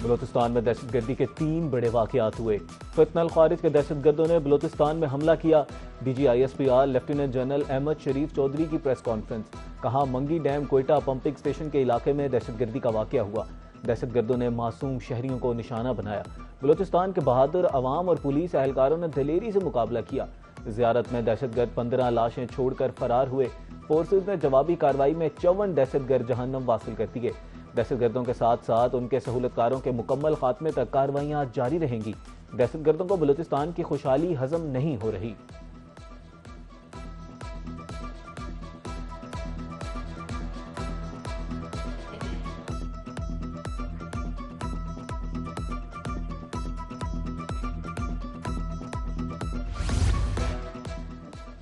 बलोचिस्तान में दहशतगर्दी के 3 बड़े वाकयात हुए। फितनल खारिज के दहशतगर्दों ने बलोचिस्तान में हमला किया। DGISPR लेफ्टिनेंट जनरल अहमद शरीफ चौधरी की प्रेस कॉन्फ्रेंस। कहा, मंगी डैम कोयटा पंपिंग स्टेशन के इलाके में दहशतगर्दी का वाकया हुआ। दहशतगर्दों ने मासूम शहरियों को निशाना बनाया। बलोचिस्तान के बहादुर अवाम और पुलिस एहलकारों ने दलेरी से मुकाबला किया। जियारत में दहशतगर्द 15 लाशें छोड़कर फरार हुए। फोर्सेज ने जवाबी कार्रवाई में 54 दहशतगर्द जहन्नम वासिल कर दिए। दहशतगर्दों के साथ साथ उनके सहूलतकारों के मुकम्मल खात्मे तक कार्रवाइयां जारी रहेंगी। दहशतगर्दों को बलूचिस्तान की खुशहाली हजम नहीं हो रही।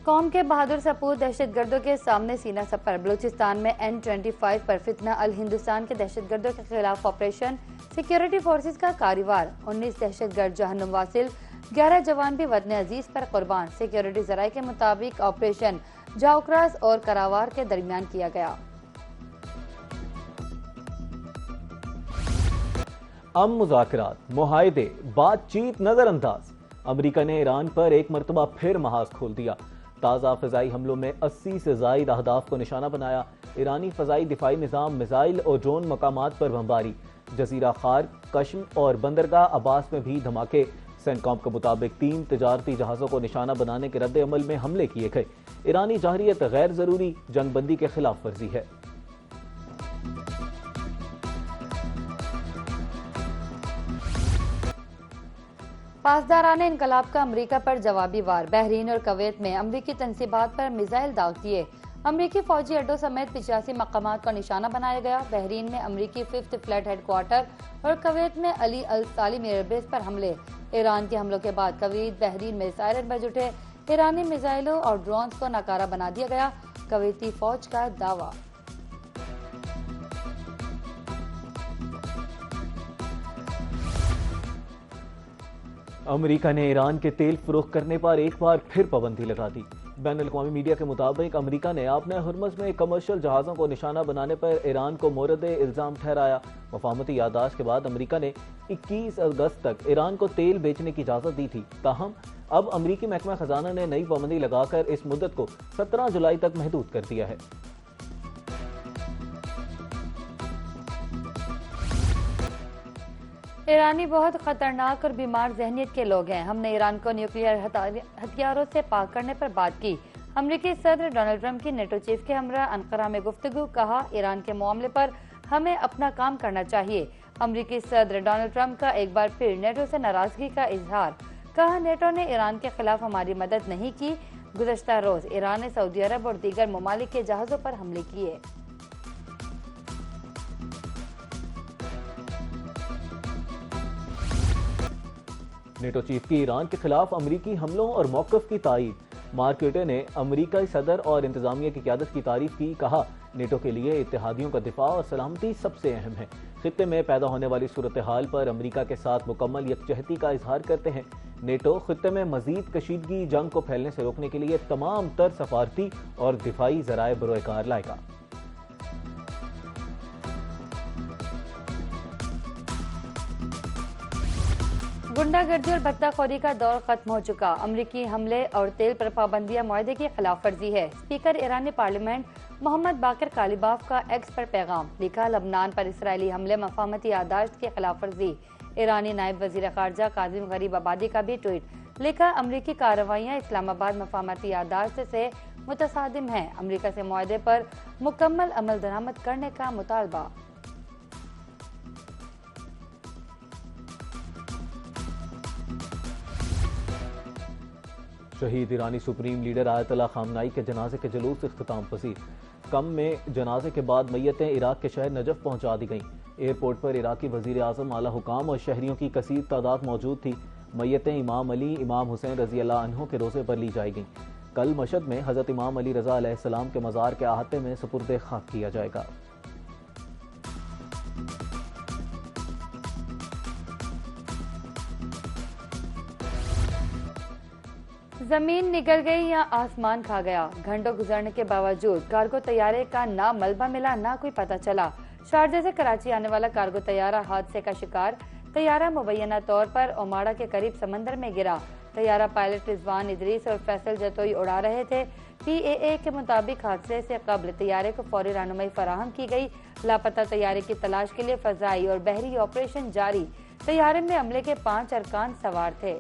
कौम के बहादुर सपूत दहशतगर्दों के सामने सीना सपर। बलूचिस्तान में N25 पर फितना अल हिंदुस्तान के दहशतगर्दों के खिलाफ ऑपरेशन। सिक्योरिटी फोर्सेज का कारीवार। 19 दहशतगर्द जहन्नुम वासिल। 11 जवान भी वतन अजीज पर कुर्बान। सिक्योरिटी जराये के मुताबिक ऑपरेशन जाओक्रास और करावार के दरमियान किया गया। मुज़ाकरात, मुआहदे, बातचीत नजरअंदाज। अमरीका ने ईरान पर एक मरतबा फिर महाज खोल दिया। ताज़ा फ़ज़ाई हमलों में 80 से ज़ायद अहदाफ को निशाना बनाया। ईरानी फ़ज़ाई दिफाई निज़ाम मिसाइल और ड्रोन मकामात पर बमबारी। जजीरा खार, कश्म और बंदरगाह अब्बास में भी धमाके। सेंटकॉम के मुताबिक 3 तिजारती जहाज़ों को निशाना बनाने के रद्द अमल में हमले किए गए। ईरानी जाहरियत गैर ज़रूरी जंगबंदी के खिलाफ वर्जी है। पासदारान इनकलाब का अमरीका पर जवाबी वार। बहरीन और कवैत में अमरीकी तनसीबात पर मिसाइल दाग दिए। अमरीकी फौजी अड्डों समेत 85 मकामात को निशाना बनाया गया। बहरीन में अमरीकी 5th फ्लैट हेडक्वार्टर और कवैत में अली अल सालिम एयरबेस पर हमले। ईरान के हमलों के बाद कवैत बहरीन में सायरन बज उठे। ईरानी मिसाइलों और ड्रोन्स को नाकारा बना दिया गया। कवैती फौज का दावा। अमरीका ने ईरान के तेल फरोख्त करने पर एक बार फिर पाबंदी लगा दी। बैनुल-अक़वामी मीडिया के मुताबिक अमरीका ने अपने हुर्मुज़ में कमर्शियल जहाज़ों को निशाना बनाने पर ईरान को मोरद इल्ज़ाम ठहराया। मफ़ाहमती याददाश्त के बाद अमरीका ने 21 अगस्त तक ईरान को तेल बेचने की इजाज़त दी थी। ताहम अब अमरीकी महकमा खजाना ने नई पाबंदी लगाकर इस मुद्दत को 17 जुलाई तक महदूद कर दिया है। ईरानी बहुत खतरनाक और बीमार जहनीत के लोग हैं। हमने ईरान को न्यूक्लियर हथियारों से पाक करने पर बात की। अमरीकी सदर डोनाल्ड ट्रंप की नेटो चीफ के हमरा अंकारा में गुफ्तगू। कहा, ईरान के मामले पर हमें अपना काम करना चाहिए। अमरीकी सदर डोनाल्ड ट्रंप का एक बार फिर नेटो से नाराजगी का इजहार। कहा, नेटो ने ईरान के खिलाफ हमारी मदद नहीं की। गुज़श्ता रोज ईरान ने सऊदी अरब और दीगर ममालिक के जहाज़ों पर हमले किए। नेटो चीफ की ईरान के खिलाफ अमरीकी हमलों और मौक़िफ़ की तायीद। मार्क रूटे ने अमरीकी सदर और इंतजामिया की क़यादत की तारीफ की। कहा, नेटो के लिए इत्तेहादियों का दिफा और सलामती सबसे अहम है। खित्ते में पैदा होने वाली सूरत हाल पर अमरीका के साथ मुकम्मल यकजहती का इजहार करते हैं। नेटो खित्ते में मजीद कशीदगी जंग को फैलने से रोकने के लिए तमाम तर सफारती और दिफाई ज़राए बरोकार लाएगा। गुंडागर्दी और भत्ताखोरी का दौर खत्म हो चुका। अमरीकी हमले और तेल पर पाबंदियां मुआहदे की खिलाफ वर्जी है। स्पीकर ईरानी पार्लियामेंट मोहम्मद बाकर कालिबाफ का एक्स पर पैगाम। लिखा, लबनान पर इसराइली हमले मफाहमती यादाश्त की खिलाफ वर्जी। ईरानी नायब वजीर खारजा काजिम गरीब आबादी का भी ट्वीट। लिखा, अमरीकी कार्रवाइयाँ इस्लामाबाद मफाहमती यादाश्त से मुतसादिम है। अमरीका से मुआहदे पर मुकम्मल अमल दरामद करने का मुतालबा। शहीद ईरानी सुप्रीम लीडर आयतुल्लाह खामनाई के जनाजे के जुलूस इख्तिताम पसीर। कम में जनाजे के बाद मैयतें इराक के शहर नजफ पहुंचा दी गईं। एयरपोर्ट पर इराकी वजीर आजम, आला हुकाम और शहरियों की कसीर तादाद मौजूद थी। मैयतें इमाम अली, इमाम हुसैन रजी अल्लाह अन्हु के रोज़े पर ली जाई गईं। कल मशहद में हजरत इमाम अली रजा अलैहिस्सलाम के मज़ार के अहाते में सुपुर्द खाक किया जाएगा। जमीन निगल गई या आसमान खा गया। घंटों गुजरने के बावजूद कार्गो तैयारे का ना मलबा मिला ना कोई पता चला। शारजा से कराची आने वाला कार्गो तैयारा हादसे का शिकार। तैयारा मुबैना तौर पर ओमाड़ा के करीब समंदर में गिरा। तैयारा पायलट रिजवान इदरीस और फैसल जतोई उड़ा रहे थे। PAA के मुताबिक हादसे से कबल तैयारे को फौरी रहनुमाई फराहम की गई। लापता तैयारे की तलाश के लिए फजाई और बहरी ऑपरेशन जारी। तैयारे में अमले के 5 अरकान सवार थे।